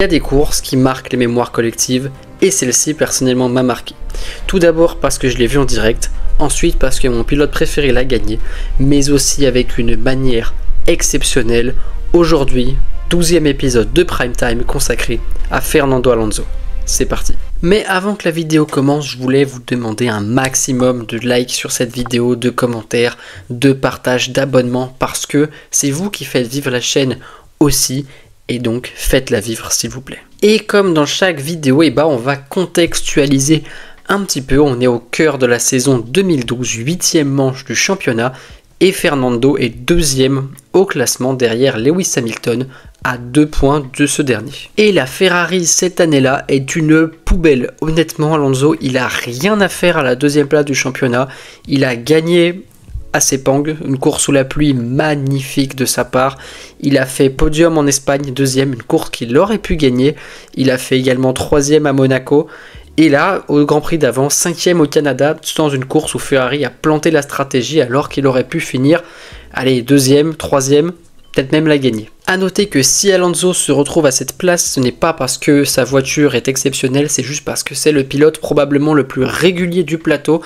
Il y a des courses qui marquent les mémoires collectives et celle-ci personnellement m'a marqué. Tout d'abord parce que je l'ai vu en direct, ensuite parce que mon pilote préféré l'a gagné, mais aussi avec une manière exceptionnelle. Aujourd'hui, 12e épisode de Prime Time consacré à Fernando Alonso. C'est parti. Mais avant que la vidéo commence, je voulais vous demander un maximum de likes sur cette vidéo, de commentaires, de partages, d'abonnements, parce que c'est vous qui faites vivre la chaîne aussi. Et donc, faites-la vivre s'il vous plaît. Et comme dans chaque vidéo, on va contextualiser un petit peu. On est au cœur de la saison 2012, 8e manche du championnat. Et Fernando est 2e au classement derrière Lewis Hamilton à 2 points de ce dernier. Et la Ferrari cette année-là est une poubelle. Honnêtement, Alonso, il a rien à faire à la 2e place du championnat. Il a gagné à Sepang, une course sous la pluie magnifique de sa part. Il a fait podium en Espagne, 2e, une course qu'il aurait pu gagner. Il a fait également 3e à Monaco. Et là, au Grand Prix d'avant, 5e au Canada, dans une course où Ferrari a planté la stratégie alors qu'il aurait pu finir, allez, 2e, 3e, peut-être même la gagner. A noter que si Alonso se retrouve à cette place, ce n'est pas parce que sa voiture est exceptionnelle, c'est juste parce que c'est le pilote probablement le plus régulier du plateau,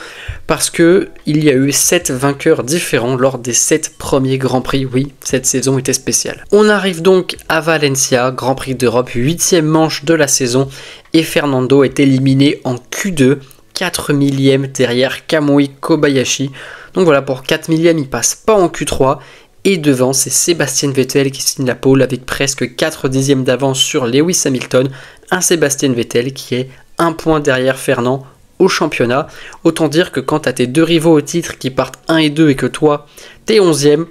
parce que il y a eu 7 vainqueurs différents lors des 7 premiers Grands Prix. Oui, cette saison était spéciale. On arrive donc à Valencia, Grand Prix d'Europe, 8e manche de la saison, et Fernando est éliminé en Q2, 4 millièmes derrière Kamui Kobayashi. Donc voilà, pour 4 millièmes, il passe pas en Q3. Et devant, c'est Sébastien Vettel qui signe la pole avec presque 4 dixièmes d'avance sur Lewis Hamilton. Un Sébastien Vettel qui est 1 point derrière Fernand au championnat. Autant dire que quand tu as tes deux rivaux au titre qui partent 1 et 2 et que toi, tu es 11e,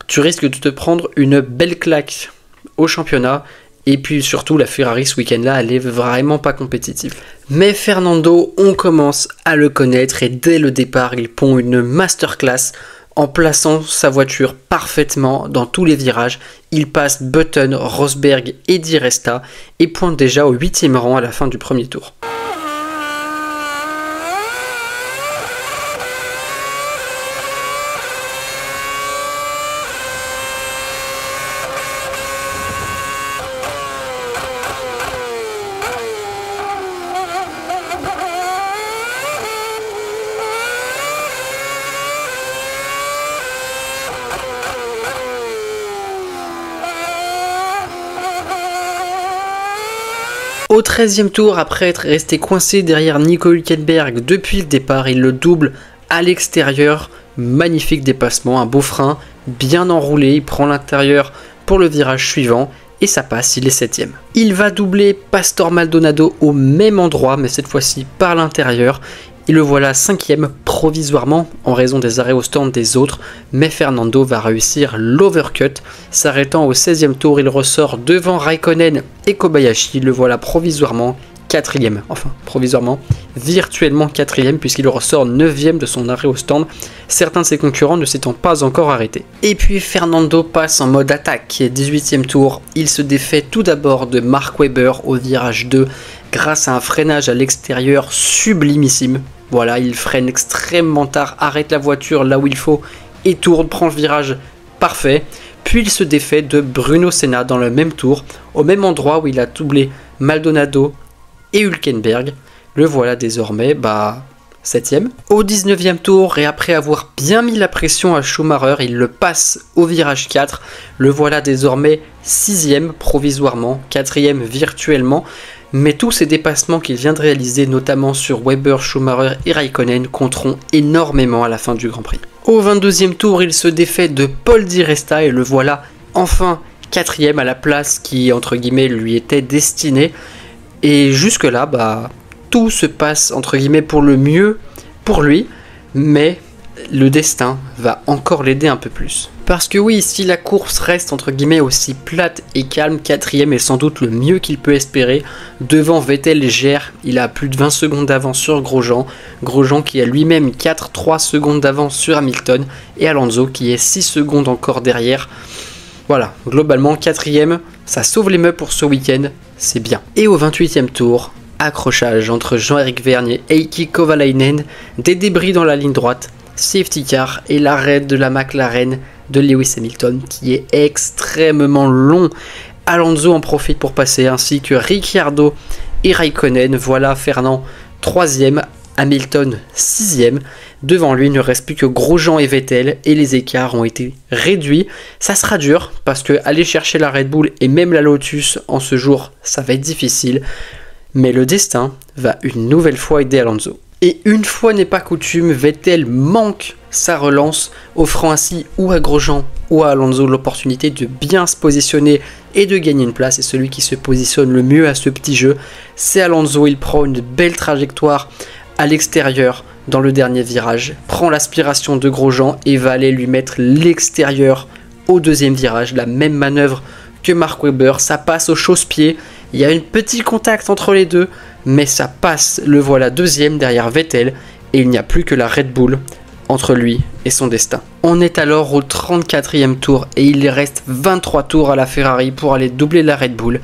tu risques de te prendre une belle claque au championnat. Et puis surtout, la Ferrari ce week-end-là, elle est vraiment pas compétitive. Mais Fernando, on commence à le connaître et dès le départ, il pond une masterclass. En plaçant sa voiture parfaitement dans tous les virages, il passe Button, Rosberg et Di Resta et pointe déjà au 8e rang à la fin du premier tour. Au 13e tour, après être resté coincé derrière Nico Hülkenberg depuis le départ, il le double à l'extérieur. Magnifique dépassement, un beau frein, bien enroulé, il prend l'intérieur pour le virage suivant et ça passe, il est 7e. Il va doubler Pastor Maldonado au même endroit, mais cette fois-ci par l'intérieur. Et le voilà 5e provisoirement en raison des arrêts au stand des autres, mais Fernando va réussir l'overcut. S'arrêtant au 16e tour, il ressort devant Raikkonen et Kobayashi. Le voilà provisoirement 4e, enfin provisoirement, virtuellement 4e puisqu'il ressort 9e de son arrêt au stand, certains de ses concurrents ne s'étant pas encore arrêtés. Et puis Fernando passe en mode attaque, 18e tour, il se défait tout d'abord de Mark Webber au virage 2 grâce à un freinage à l'extérieur sublimissime. Voilà, il freine extrêmement tard, arrête la voiture là où il faut et tourne, prend le virage parfait. Puis il se défait de Bruno Senna dans le même tour, au même endroit où il a doublé Maldonado et Hülkenberg. Le voilà désormais 7e. Au 19e tour, et après avoir bien mis la pression à Schumacher, il le passe au virage 4. Le voilà désormais 6e provisoirement, 4e virtuellement. Mais tous ces dépassements qu'il vient de réaliser, notamment sur Webber, Schumacher et Raikkonen, compteront énormément à la fin du Grand Prix. Au 22e tour, il se défait de Paul Di Resta et le voilà enfin 4e à la place qui, entre guillemets, lui était destinée. Et jusque-là, tout se passe, entre guillemets, pour le mieux pour lui, mais le destin va encore l'aider un peu plus. Parce que oui, si la course reste entre guillemets aussi plate et calme, 4e est sans doute le mieux qu'il peut espérer. Devant Vettel gère, il a plus de 20 secondes d'avance sur Grosjean. Grosjean qui a lui-même 3 secondes d'avance sur Hamilton. Et Alonso qui est 6 secondes encore derrière. Voilà, globalement 4e, ça sauve les meubles pour ce week-end, c'est bien. Et au 28e tour, accrochage entre Jean-Éric Vergne et Heikki Kovalainen, des débris dans la ligne droite, safety car et l'arrêt de la McLaren de Lewis Hamilton qui est extrêmement long Alonso en profite pour passer, ainsi que Ricciardo et Raikkonen. Voilà Fernand 3e, Hamilton 6e. Devant lui, il ne reste plus que Grosjean et Vettel et les écarts ont été réduits. Ça sera dur parce que aller chercher la Red Bull et même la Lotus en ce jour, ça va être difficile. Mais le destin va une nouvelle fois aider Alonso. Et une fois n'est pas coutume, Vettel manque sa relance, offrant ainsi ou à Grosjean ou à Alonso l'opportunité de bien se positionner et de gagner une place. Et celui qui se positionne le mieux à ce petit jeu, c'est Alonso. Il prend une belle trajectoire à l'extérieur dans le dernier virage, prend l'aspiration de Grosjean et va aller lui mettre l'extérieur au deuxième virage. La même manœuvre que Mark Webber, ça passe au chausse-pied. Il y a un petit contact entre les deux, mais ça passe. Le voilà deuxième derrière Vettel et il n'y a plus que la Red Bull entre lui et son destin. On est alors au 34e tour et il reste 23 tours à la Ferrari pour aller doubler la Red Bull.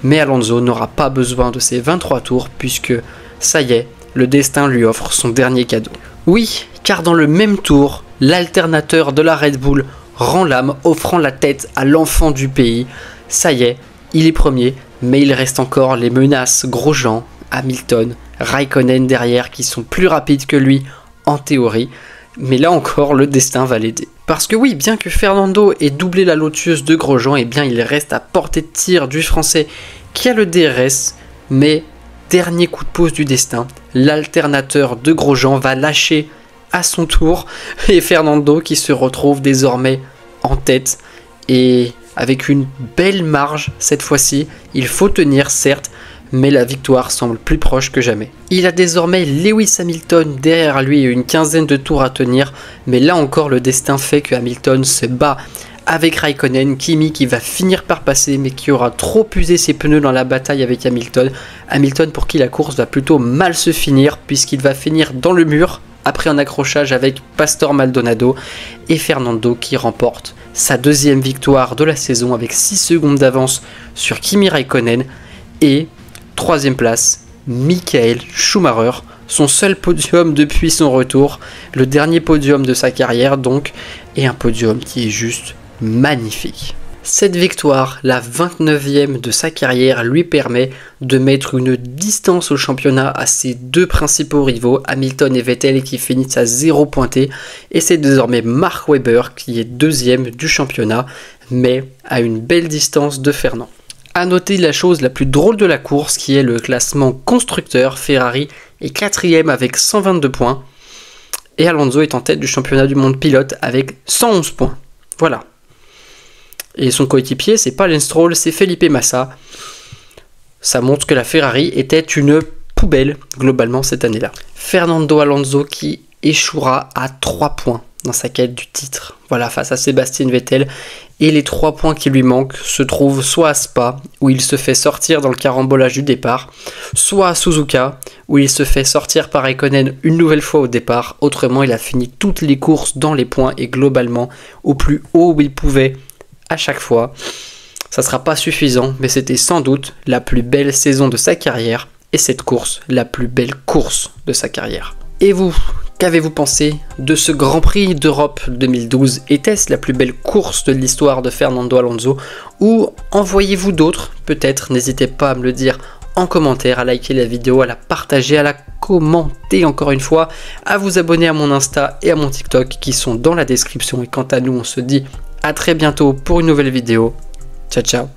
Mais Alonso n'aura pas besoin de ces 23 tours puisque, ça y est, le destin lui offre son dernier cadeau. Oui, car dans le même tour, l'alternateur de la Red Bull rend l'âme, offrant la tête à l'enfant du pays. Ça y est, il est premier, mais il reste encore les menaces Grosjean, Hamilton, Raikkonen derrière qui sont plus rapides que lui en théorie. Mais là encore, le destin va l'aider. Parce que oui, bien que Fernando ait doublé la Lotus de Grosjean, eh bien il reste à portée de tir du français qui a le DRS, mais dernier coup de pouce du destin, l'alternateur de Grosjean va lâcher à son tour et Fernando qui se retrouve désormais en tête et avec une belle marge cette fois-ci. Il faut tenir certes, mais la victoire semble plus proche que jamais. Il a désormais Lewis Hamilton derrière lui et une quinzaine de tours à tenir, mais là encore le destin fait que Hamilton se bat avec Raikkonen, Kimi qui va finir par passer mais qui aura trop usé ses pneus dans la bataille avec Hamilton. Hamilton pour qui la course va plutôt mal se finir puisqu'il va finir dans le mur après un accrochage avec Pastor Maldonado et Fernando qui remporte sa deuxième victoire de la saison avec 6 secondes d'avance sur Kimi Raikkonen et troisième place, Michael Schumacher, son seul podium depuis son retour, le dernier podium de sa carrière donc, et un podium qui est juste magnifique. Cette victoire, la 29e de sa carrière, lui permet de mettre une distance au championnat à ses deux principaux rivaux, Hamilton et Vettel, qui finissent à 0 pointé, et c'est désormais Mark Webber qui est deuxième du championnat, mais à une belle distance de Fernand. A noter la chose la plus drôle de la course qui est le classement constructeur. Ferrari est 4e avec 122 points et Alonso est en tête du championnat du monde pilote avec 111 points. Voilà. Et son coéquipier, c'est pas Lance Stroll, c'est Felipe Massa. Ça montre que la Ferrari était une poubelle globalement cette année-là. Fernando Alonso qui échouera à 3 points dans sa quête du titre. Voilà, face à Sébastien Vettel. Et les 3 points qui lui manquent se trouvent soit à Spa, où il se fait sortir dans le carambolage du départ, soit à Suzuka, où il se fait sortir par Raikkonen une nouvelle fois au départ. Autrement, il a fini toutes les courses dans les points et globalement au plus haut où il pouvait à chaque fois. Ça sera pas suffisant, mais c'était sans doute la plus belle saison de sa carrière et cette course, la plus belle course de sa carrière. Et vous, qu'avez-vous pensé de ce Grand Prix d'Europe 2012? Était-ce la plus belle course de l'histoire de Fernando Alonso? Ou en voyez-vous d'autres? Peut-être, n'hésitez pas à me le dire en commentaire, à liker la vidéo, à la partager, à la commenter encore une fois, à vous abonner à mon Insta et à mon TikTok qui sont dans la description. Et quant à nous, on se dit à très bientôt pour une nouvelle vidéo. Ciao ciao.